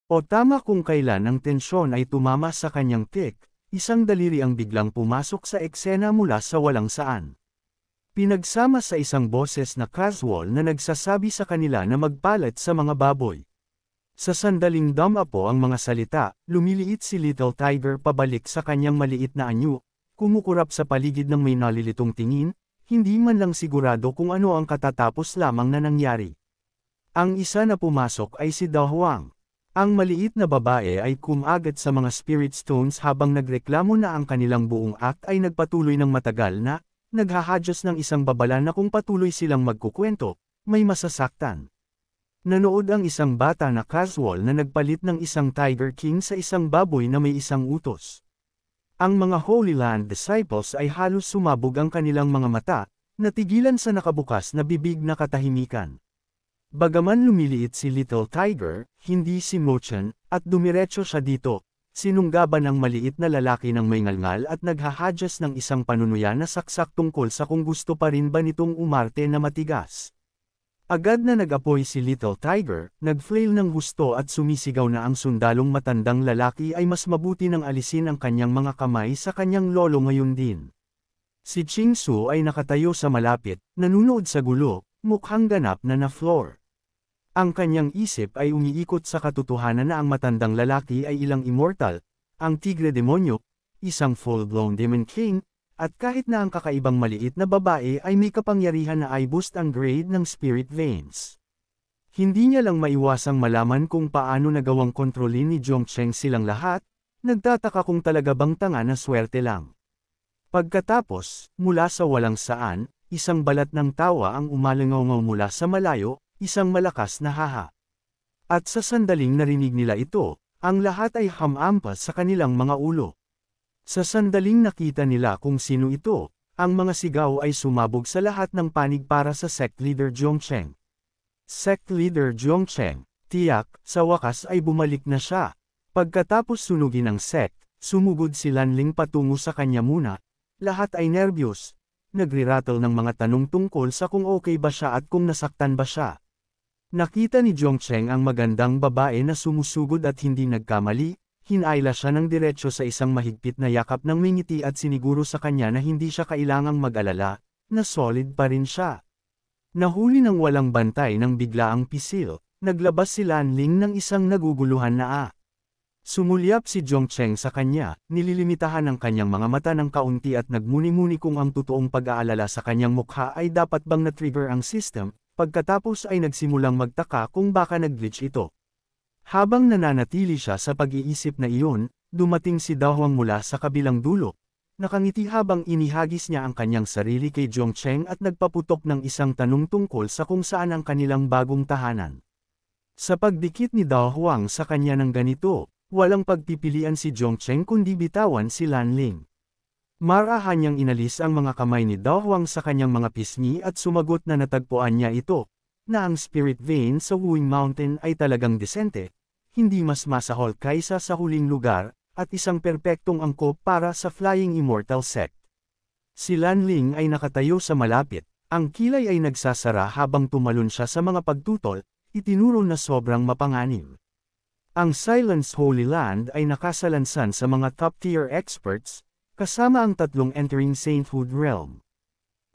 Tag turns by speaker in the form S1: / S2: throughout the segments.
S1: O tama kung kailan ang tensyon ay tumama sa kanyang tik, isang daliri ang biglang pumasok sa eksena mula sa walang saan. Pinagsama sa isang boses na casual na nagsasabi sa kanila na magpalat sa mga baboy. Sa sandaling damapo ang mga salita, lumiliit si Little Tiger pabalik sa kanyang maliit na anyo, kumukurap sa paligid ng may nalilitong tingin, hindi man lang sigurado kung ano ang katatapos lamang na nangyari. Ang isa na pumasok ay si Da Huang. Ang maliit na babae ay kumagat sa mga spirit stones habang nagreklamo na ang kanilang buong act ay nagpatuloy ng matagal na, naghahadyas ng isang babala na kung patuloy silang magkukwento, may masasaktan. Nanood ang isang bata na casual na nagpalit ng isang Tiger King sa isang baboy na may isang utos. Ang mga Holy Land disciples ay halos sumabog ang kanilang mga mata, natigilan sa nakabukas na bibig na katahimikan. Bagaman lumiliit si Little Tiger, hindi si Mo-chan, at dumiretso siya dito, sinunggaban ng maliit na lalaki ng may ngalngal at naghahadyas ng isang panunuya na saksak tungkol sa kung gusto pa rin ba nitong umarte na matigas. Agad na nag-apoy si Little Tiger, nag-flail ng husto at sumisigaw na ang sundalong matandang lalaki ay mas mabuti nang alisin ang kanyang mga kamay sa kanyang lolo ngayon din. Si Ching Su ay nakatayo sa malapit, nanunood sa gulo, mukhang ganap na na-floor. Ang kanyang isip ay umiikot sa katotohanan na ang matandang lalaki ay ilang immortal, ang tigre demonyo, isang full-blown demon king, at kahit na ang kakaibang maliit na babae ay may kapangyarihan na i-boost ang grade ng spirit veins. Hindi niya lang maiwasang malaman kung paano nagawang kontrolin ni Zhongcheng silang lahat, nagtataka kung talaga bang tanga na swerte lang. Pagkatapos, mula sa walang saan, isang balat ng tawa ang umalangaw mula sa malayo, isang malakas na haha. At sa sandaling narinig nila ito, ang lahat ay hamampas sa kanilang mga ulo. Sa sandaling nakita nila kung sino ito, ang mga sigaw ay sumabog sa lahat ng panig para sa sect leader Zhongcheng. Sect leader Zhongcheng, tiyak, sa wakas ay bumalik na siya. Pagkatapos sunugin ang sect, sumugod si Lanling patungo sa kanya muna, lahat ay nervyos, nagre-rattle ng mga tanong tungkol sa kung okay ba siya at kung nasaktan ba siya. Nakita ni Zhongcheng ang magandang babae na sumusugod at hindi nagkamali, hinayla siya ng diretsyo sa isang mahigpit na yakap ng mingiti at siniguro sa kanya na hindi siya kailangang mag-alala, na solid pa rin siya. Nahuli ng walang bantay ng biglaang pisil, naglabas si Lanling ng isang naguguluhan na Sumulyap si Zhongcheng sa kanya, nililimitahan ang kanyang mga mata ng kaunti at nagmuni-muni kung ang totoong pag-aalala sa kanyang mukha ay dapat bang na-trigger ang system, pagkatapos ay nagsimulang magtaka kung baka nag-glitch ito. Habang nananatili siya sa pag-iisip na iyon, dumating si Da Huang mula sa kabilang dulo. Nakangiti habang inihagis niya ang kanyang sarili kay Zhongcheng at nagpaputok ng isang tanong tungkol sa kung saan ang kanilang bagong tahanan. Sa pagdikit ni Da Huang sa kanya ng ganito, walang pagpipilian si Zhongcheng kundi bitawan si Lanling. Marahan niyang inalis ang mga kamay ni Da Huang sa kanyang mga pisngi at sumagot na natagpuan niya ito, na ang spirit vein sa Wuing Mountain ay talagang desente, hindi mas masahol kaysa sa huling lugar, at isang perpektong angkop para sa Flying Immortal Sect. Si Lanling ay nakatayo sa malapit, ang kilay ay nagsasara habang tumalon siya sa mga pagtutol, itinuro na sobrang mapanganib. Ang Silence Holy Land ay nakasalansan sa mga top-tier experts, kasama ang tatlong entering Sainthood Realm.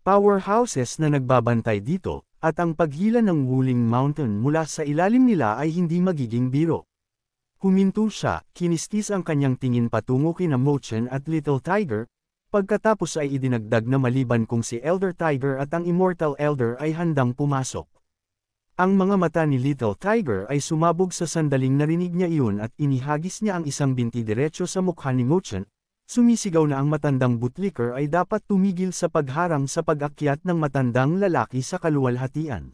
S1: Powerhouses na nagbabantay dito, at ang paghila ng Wuling Mountain mula sa ilalim nila ay hindi magiging biro. Huminto siya, kinistis ang kanyang tingin patungo kina Mo-chan at Little Tiger, pagkatapos ay idinagdag na maliban kung si Elder Tiger at ang Immortal Elder ay handang pumasok. Ang mga mata ni Little Tiger ay sumabog sa sandaling narinig niya iyon at inihagis niya ang isang binti diretso sa mukha ni Mo-chan, sumisigaw na ang matandang bootlicker ay dapat tumigil sa pagharang sa pag-akyat ng matandang lalaki sa kaluwalhatian.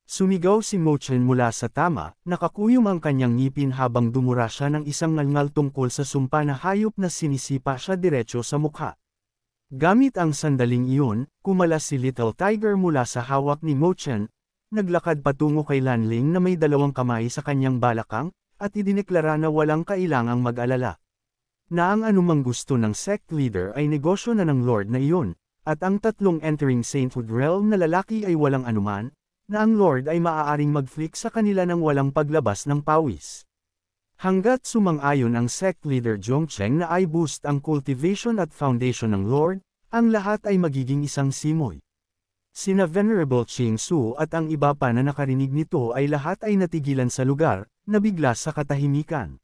S1: Sumigaw si Mo-chan mula sa tama, nakakuyom ang kanyang ngipin habang dumura siya ng isang ngalngal tungkol sa sumpa na hayop na sinisipa siya diretso sa mukha. Gamit ang sandaling iyon, kumalas si Little Tiger mula sa hawak ni Mo-chan, naglakad patungo kay Lanling na may dalawang kamay sa kanyang balakang, at idineklara na walang kailangang mag-alala. Na ang anumang gusto ng sect leader ay negosyo na ng Lord na iyon, at ang tatlong entering Sainthood Realm na lalaki ay walang anuman, na ang Lord ay maaaring mag-flick sa kanila ng walang paglabas ng pawis. Hanggat sumang-ayon ang sect leader Zhongcheng na i-boost ang cultivation at foundation ng Lord, ang lahat ay magiging isang simoy. Sina Venerable Qingsu at ang iba pa na nakarinig nito ay lahat ay natigilan sa lugar, nabigla sa katahimikan.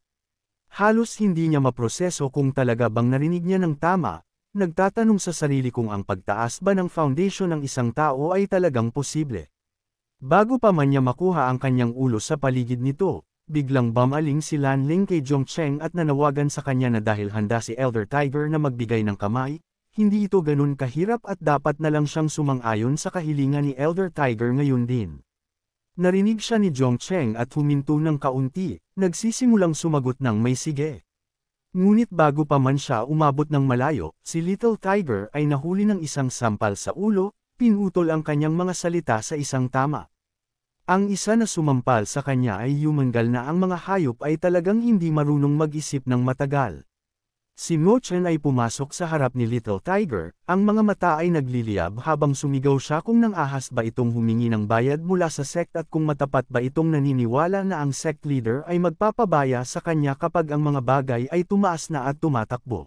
S1: Halos hindi niya maproseso kung talaga bang narinig niya ng tama, nagtatanong sa sarili kung ang pagtaas ba ng foundation ng isang tao ay talagang posible. Bago pa man niya makuha ang kanyang ulo sa paligid nito, biglang bumaling si Lanling kay Zhongcheng at nanawagan sa kanya na dahil handa si Elder Tiger na magbigay ng kamay, hindi ito ganun kahirap at dapat na lang siyang sumang-ayon sa kahilingan ni Elder Tiger ngayon din. Narinig siya ni Zhongcheng at huminto ng kaunti, nagsisimulang sumagot ng may sige. Ngunit bago pa man siya umabot ng malayo, si Little Tiger ay nahuli ng isang sampal sa ulo, pinutol ang kanyang mga salita sa isang tama. Ang isa na sumampal sa kanya ay yumangal na ang mga hayop ay talagang hindi marunong mag-isip ng matagal. Si Mo Chen ay pumasok sa harap ni Little Tiger, ang mga mata ay nagliliyab habang sumigaw siya kung nang-ahas ba itong humingi ng bayad mula sa sect at kung matapat ba itong naniniwala na ang sect leader ay magpapabaya sa kanya kapag ang mga bagay ay tumaas na at tumatakbo.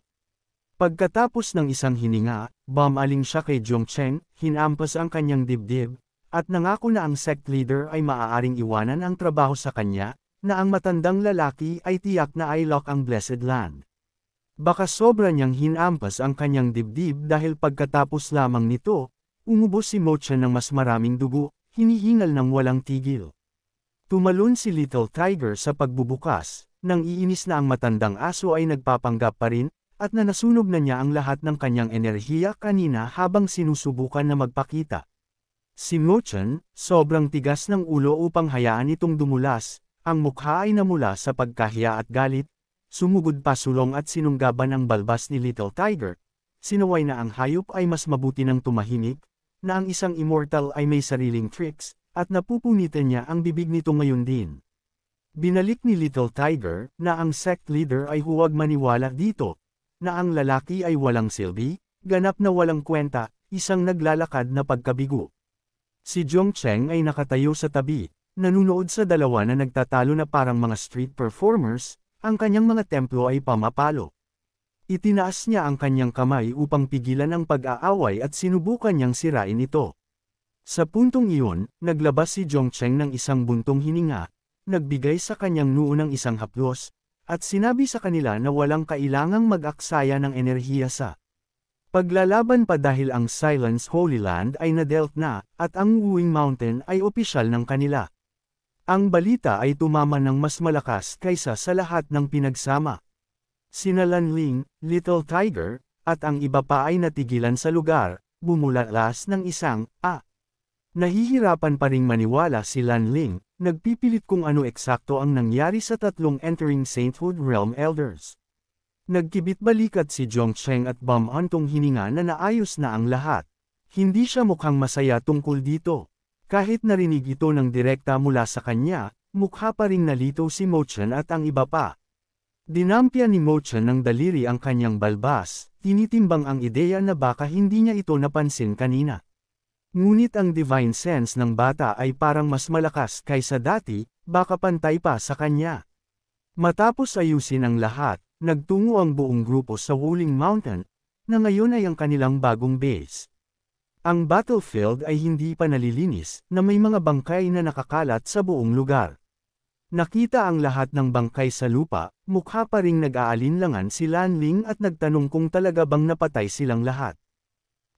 S1: Pagkatapos ng isang hininga, bumaling siya kay Zhongcheng, hinampas ang kanyang dibdib, at nangako na ang sect leader ay maaaring iwanan ang trabaho sa kanya, na ang matandang lalaki ay tiyak na ay lock ang Blessed Land. Baka sobra niyang hinampas ang kanyang dibdib dahil pagkatapos lamang nito, umubos si Mo Chen ng mas maraming dugo, hinihingal ng walang tigil. Tumalon si Little Tiger sa pagbubukas, nang iinis na ang matandang aso ay nagpapanggap pa rin, at nasunog na niya ang lahat ng kanyang enerhiya kanina habang sinusubukan na magpakita. Si Mo Chen, sobrang tigas ng ulo upang hayaan itong dumulas, ang mukha ay namula sa pagkahiya at galit, sumugod pa sulong at sinunggaban ang balbas ni Little Tiger, sinaway na ang hayop ay mas mabuti ng tumahimik, na ang isang immortal ay may sariling tricks, at napupunitan niya ang bibig nito ngayon din. Binalik ni Little Tiger, na ang sect leader ay huwag maniwala dito, na ang lalaki ay walang silbi, ganap na walang kwenta, isang naglalakad na pagkabigo. Si Zhongcheng ay nakatayo sa tabi, nanunood sa dalawa na nagtatalo na parang mga street performers, ang kanyang mga templo ay pamapalo. Itinaas niya ang kanyang kamay upang pigilan ang pag-aaway at sinubukan niyang sirain ito. Sa puntong iyon, naglabas si Zhongcheng ng isang buntong hininga, nagbigay sa kanyang noo ng isang haplos, at sinabi sa kanila na walang kailangang mag-aksaya ng enerhiya sa paglalaban pa dahil ang Silence Holy Land ay nadelt na, at ang Wuing Mountain ay opisyal ng kanila. Ang balita ay tumama ng mas malakas kaysa sa lahat ng pinagsama. Sina Lanling, Little Tiger, at ang iba pa ay natigilan sa lugar, bumulalas ng isang, Nahihirapan pa ring maniwala si Lanling, nagpipilit kung ano eksakto ang nangyari sa tatlong entering Sainthood Realm Elders. Nagkibit-balikat si Zhongcheng at bumantong hininga na naayos na ang lahat. Hindi siya mukhang masaya tungkol dito. Kahit narinig ito ng direkta mula sa kanya, mukha pa ring nalito si Mo Chen at ang iba pa. Dinampya ni Mo Chen ng daliri ang kanyang balbas, tinitimbang ang ideya na baka hindi niya ito napansin kanina. Ngunit ang divine sense ng bata ay parang mas malakas kaysa dati, baka pantay pa sa kanya. Matapos ayusin ang lahat, nagtungo ang buong grupo sa Wuling Mountain, na ngayon ay ang kanilang bagong base. Ang battlefield ay hindi pa nalilinis, na may mga bangkay na nakakalat sa buong lugar. Nakita ang lahat ng bangkay sa lupa, mukha pa ring nag-aalinlangan si Lanling at nagtanong kung talaga bang napatay silang lahat.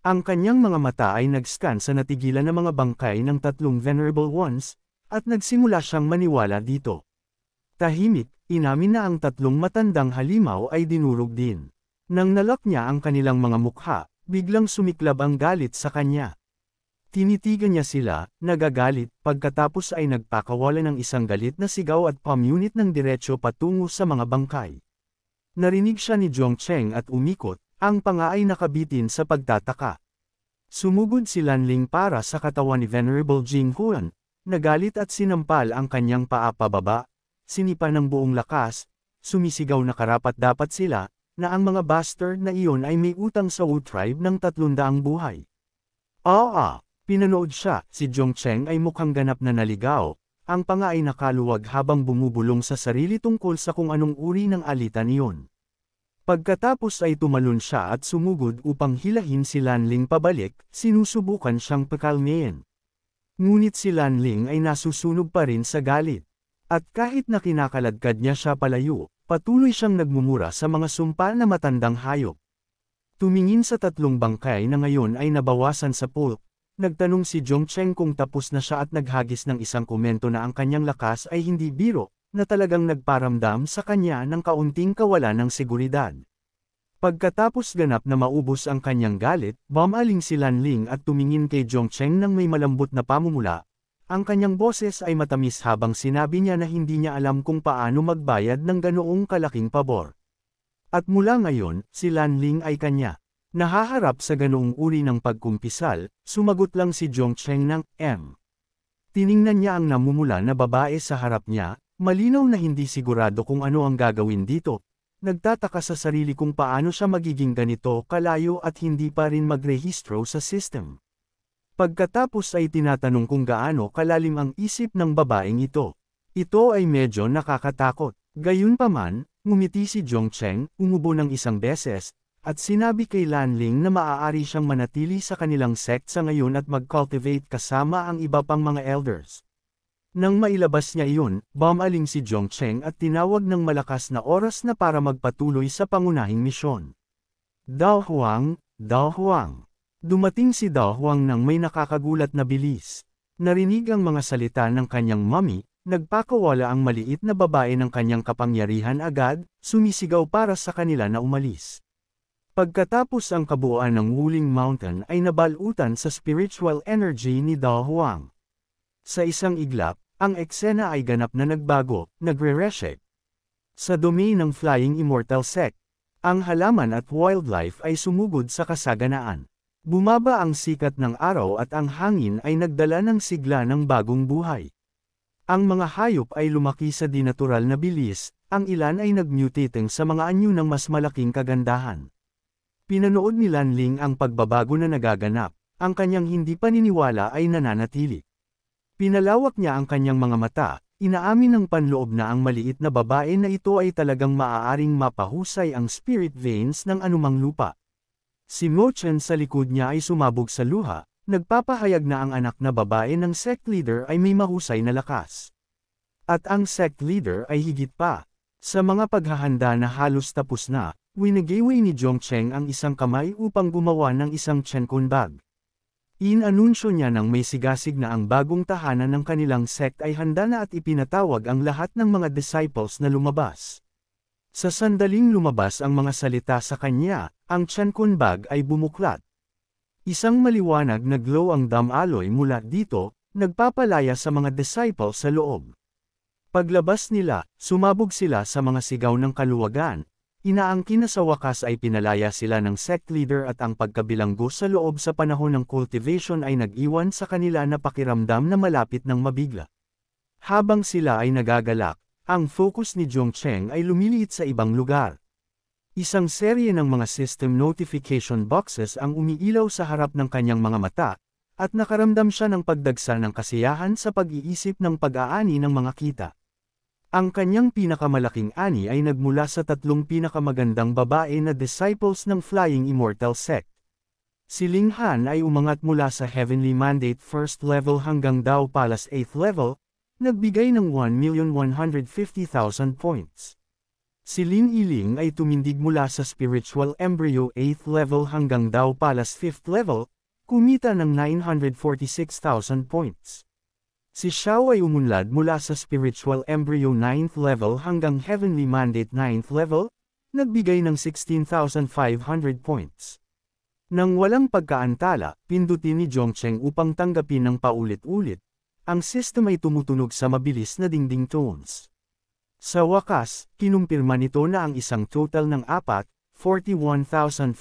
S1: Ang kanyang mga mata ay nag-scan sa natigilan na mga bangkay ng tatlong Venerable Ones, at nagsimula siyang maniwala dito. Tahimik, inamin na ang tatlong matandang halimaw ay dinurog din. Nang nalak niya ang kanilang mga mukha, biglang sumiklab ang galit sa kanya. Tinitigan niya sila, nagagalit, pagkatapos ay nagpakawala ng isang galit na sigaw at pamunit ng diretsyo patungo sa mga bangkay. Narinig siya ni Zhongcheng at umikot, ang panga ay nakabitin sa pagtataka. Sumugod si Lanling para sa katawan ni Venerable Jinghuan, nagalit at sinampal ang kanyang paa pababa, sinipa ng buong lakas, sumisigaw na karapat-dapat sila, na ang mga bastard na iyon ay may utang sa Wu tribe ng 300 buhay. Pinanood siya, si Zhongcheng ay mukhang ganap na naligaw, ang panga ay nakaluwag habang bumubulong sa sarili tungkol sa kung anong uri ng alitan iyon. Pagkatapos ay tumalon siya at sumugod upang hilahin si Lanling pabalik, sinusubukan siyang pakalmayin. Ngunit si Lanling ay nasusunog pa rin sa galit. At kahit na kinakaladkad niya siya palayo, patuloy siyang nagmumura sa mga sumpa na matandang hayop. Tumingin sa tatlong bangkay na ngayon ay nabawasan sa pulp, nagtanong si Zhongcheng kung tapos na siya at naghagis ng isang komento na ang kanyang lakas ay hindi biro, na talagang nagparamdam sa kanya ng kaunting kawalan ng seguridad. Pagkatapos ganap na maubos ang kanyang galit, bumaling si Lanling at tumingin kay Zhongcheng ng may malambot na pamumula. Ang kanyang boses ay matamis habang sinabi niya na hindi niya alam kung paano magbayad ng ganoong kalaking pabor. At mula ngayon, si Lanling ay kanya. Nahaharap sa ganoong uri ng pagkumpisal, sumagot lang si Zhongcheng ng M. Tiningnan niya ang namumula na babae sa harap niya, malinaw na hindi sigurado kung ano ang gagawin dito. Nagtataka sa sarili kung paano siya magiging ganito kalayo at hindi pa rin magrehistro sa system. Pagkatapos ay tinatanong kung gaano kalalim ang isip ng babaeng ito. Ito ay medyo nakakatakot. Gayunpaman, ngumiti si Zhongcheng, umubo ng isang beses, at sinabi kay Lanling na maaari siyang manatili sa kanilang sect sa ngayon at mag-cultivate kasama ang iba pang mga elders. Nang mailabas niya iyon, bumaling si Zhongcheng at tinawag ng malakas na oras na para magpatuloy sa pangunahing misyon. Dao Huang, Dao Huang. Dumating si Dao Huang nang may nakakagulat na bilis. Narinig ang mga salita ng kanyang mommy, nagpakawala ang maliit na babae ng kanyang kapangyarihan agad, sumisigaw para sa kanila na umalis. Pagkatapos ang kabuuan ng Wuling Mountain ay nabalutan sa spiritual energy ni Dao Huang. Sa isang iglap, ang eksena ay ganap na nagbago, nagre-reshape. Sa domain ng Flying Immortal Sect, ang halaman at wildlife ay sumugod sa kasaganaan. Bumaba ang sikat ng araw at ang hangin ay nagdala ng sigla ng bagong buhay. Ang mga hayop ay lumaki sa dinatural na bilis, ang ilan ay nagmutating sa mga anyo ng mas malaking kagandahan. Pinanood ni Lanling ang pagbabago na nagaganap, ang kanyang hindi paniniwala ay nananatili. Pinalawak niya ang kanyang mga mata, inaamin ng panloob na ang maliit na babae na ito ay talagang maaaring mapahusay ang spirit veins ng anumang lupa. Si Mo Chen sa likod niya ay sumabog sa luha, nagpapahayag na ang anak na babae ng sect leader ay may mahusay na lakas. At ang sect leader ay higit pa. Sa mga paghahanda na halos tapos na, winagiway ni Zhongcheng ang isang kamay upang gumawa ng isang chenkun bag. Inanunsyo niya nang may sigasig na ang bagong tahanan ng kanilang sect ay handa na at ipinatawag ang lahat ng mga disciples na lumabas. Sa sandaling lumabas ang mga salita sa kanya, ang chenkun bag ay bumuklat. Isang maliwanag na glow ang damaloy mula dito, nagpapalaya sa mga disciples sa loob. Paglabas nila, sumabog sila sa mga sigaw ng kaluwagan. Inaangkin na sa wakas ay pinalaya sila ng sect leader at ang pagkabilanggo sa loob sa panahon ng cultivation ay nag-iwan sa kanila na pakiramdam na malapit ng mabigla. Habang sila ay nagagalak, ang focus ni Zhongcheng ay lumiliit sa ibang lugar. Isang serye ng mga system notification boxes ang umiilaw sa harap ng kanyang mga mata, at nakaramdam siya ng pagdagsa ng kasiyahan sa pag-iisip ng pag-aani ng mga kita. Ang kanyang pinakamalaking ani ay nagmula sa tatlong pinakamagandang babae na disciples ng Flying Immortal Sect. Si Ling Han ay umangat mula sa Heavenly Mandate 1st level hanggang Dao Palace 8th level, nagbigay ng 1,150,000 points. Si Lin Yiling ay tumindig mula sa Spiritual Embryo 8th level hanggang Dao Palace 5th level, kumita ng 946,000 points. Si Xiao ay umunlad mula sa Spiritual Embryo 9th level hanggang Heavenly Mandate 9th level, nagbigay ng 16,500 points. Nang walang pagkaantala, pindutin ni Zhongcheng upang tanggapin ng paulit-ulit. Ang system ay tumutunog sa mabilis na dingding tones. Sa wakas, kinumpirma nito na ang isang total ng 41,500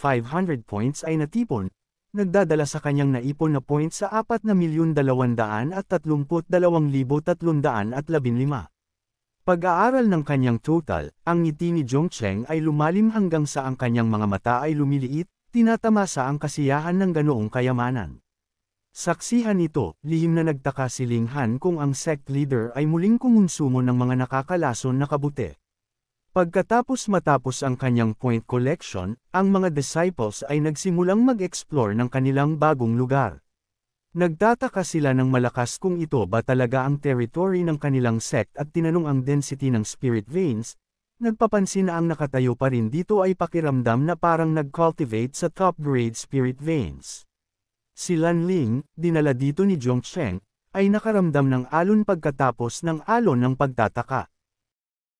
S1: points ay natipon, nagdadala sa kanyang naipon na points sa 4,232,315. Pag-aaral ng kanyang total, ang ngiti ni Zhongcheng ay lumalim hanggang sa ang kanyang mga mata ay lumiliit, tinatamasa ang kasiyahan ng ganoong kayamanan. Saksihan ito, lihim na nagtaka si Ling Han kung ang sect leader ay muling kumonsumo ng mga nakakalason na kabuti. Matapos ang kanyang point collection, ang mga disciples ay nagsimulang mag-explore ng kanilang bagong lugar. Nagtataka sila ng malakas kung ito ba talaga ang territory ng kanilang sect at tinanong ang density ng spirit veins. Nagpapansin na ang nakatayo pa rin dito ay pakiramdam na parang nag-cultivate sa top-grade spirit veins. Si Lan Ling, dinala dito ni Zhongcheng, ay nakaramdam ng alon pagkatapos ng alon ng pagtataka.